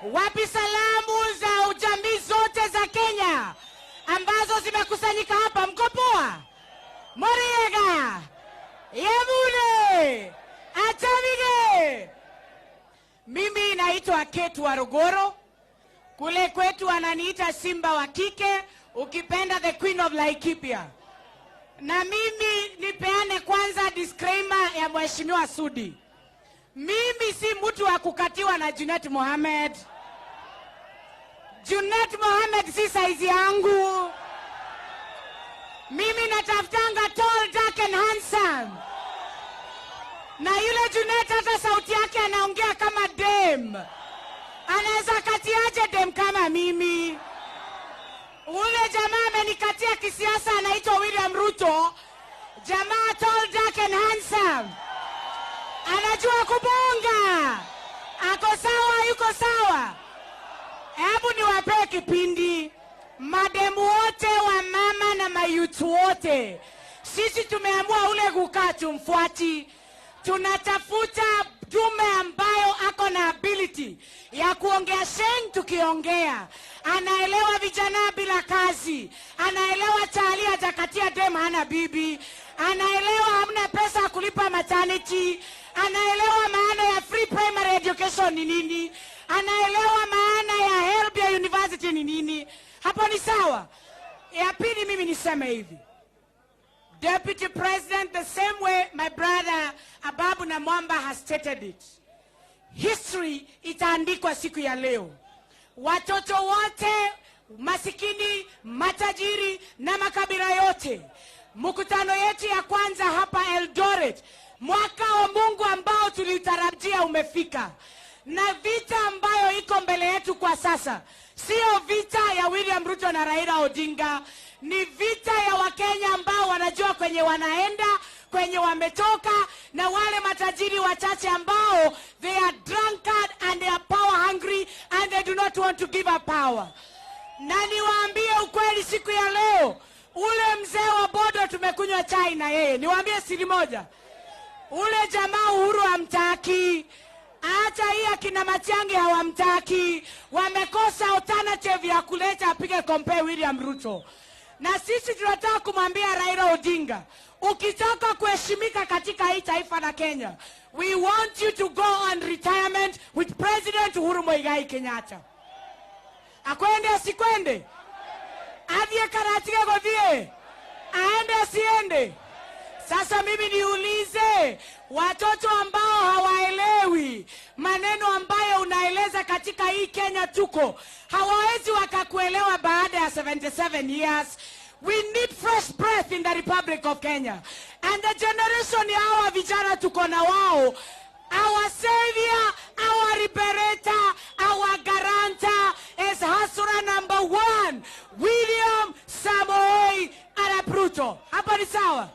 Wapi salamu za jamii zote za Kenya ambazo zimekusanyika hapa? Mko poa? Moriega Yemune Atamige. Mimi naitwa Waruguru. Kule kwetu wananiita Simba wa kike, ukipenda the Queen of Laikipia. Na mimi nipeane kwanza disclaimer ya Mheshimiwa Sudi. Mimi si mtu wa kukatiwa na Junet Mohamed. Junet Mohamed si saizi yangu. Mimi natafutanga tall, dark and handsome. Na yule Junet hata sauti yake anaongea kama dem. Anaweza katiaje dem kama mimi? Ule jamaa amenikatia kisiasa anaitwa William Ruto. Jamaa tall, dark and handsome. Anajua kubonga. Ako sawa, yuko sawa. Hebu niwape kipindi. Mademu wote wa mama na mayutu wote. Sisi tumeamua ule kukaa tumfuati. Tunatafuta dume ambayo ako na ability ya kuongea sheng tukiongea. Anaelewa vijana bila kazi. Anaelewa chali hajakatia dem hana bibi. Anaelewa hamna pesa kulipa maternity. Anaelewa maana ya free primary education ni nini. Anaelewa maana ya help ya university ni nini. Hapo ni sawa. Ya pili mimi niseme hivi. Deputy President, the same way my brother Ababu Namwamba has stated it. History itaandikwa siku ya leo. Watoto wote, masikini, matajiri na makabila yote. Mkutano yetu ya kwanza hapa Eldoret. Mwaka wa Mungu ambao tulitarajia umefika. Na vita ambayo iko mbele yetu kwa sasa. Sio vita ya William Ruto na Raila Odinga. Ni vita ya Wakenya ambao wanajua kwenye wanaenda, kwenye wametoka, na wale matajiri wachache ambao they are drunkard and they are power hungry and they do not want to give up power. Na niwaambie ukweli siku ya leo, ule mzee wa bodo tumekunywa chai na yeye. Niwaambie siri moja. Ule jamaa Uhuru hamtaki. Hata hii akina Matiang'i hawamtaki. Wamekosa alternative ya kuleta apige compare William Ruto. Na sisi tunataka kumwambia Raila Odinga, ukitaka kuheshimika katika hii taifa la Kenya, we want you to go on retirement with President Uhuru Muigai Kenyatta. Akwende asikwende? Adie karatike godie? Aende asiende? Sasa mimi niulize, watoto ambao hawaelewi maneno ambayo unaeleza katika hii Kenya tuko, hawawezi wakakuelewa baada ya 77 years. We need fresh breath in the Republic of Kenya. And the generation ya hawa vijana tuko na wao, our savior, our liberator, our guarantor is Hasura number 1, William Samoei Arap Ruto. Hapa ni sawa?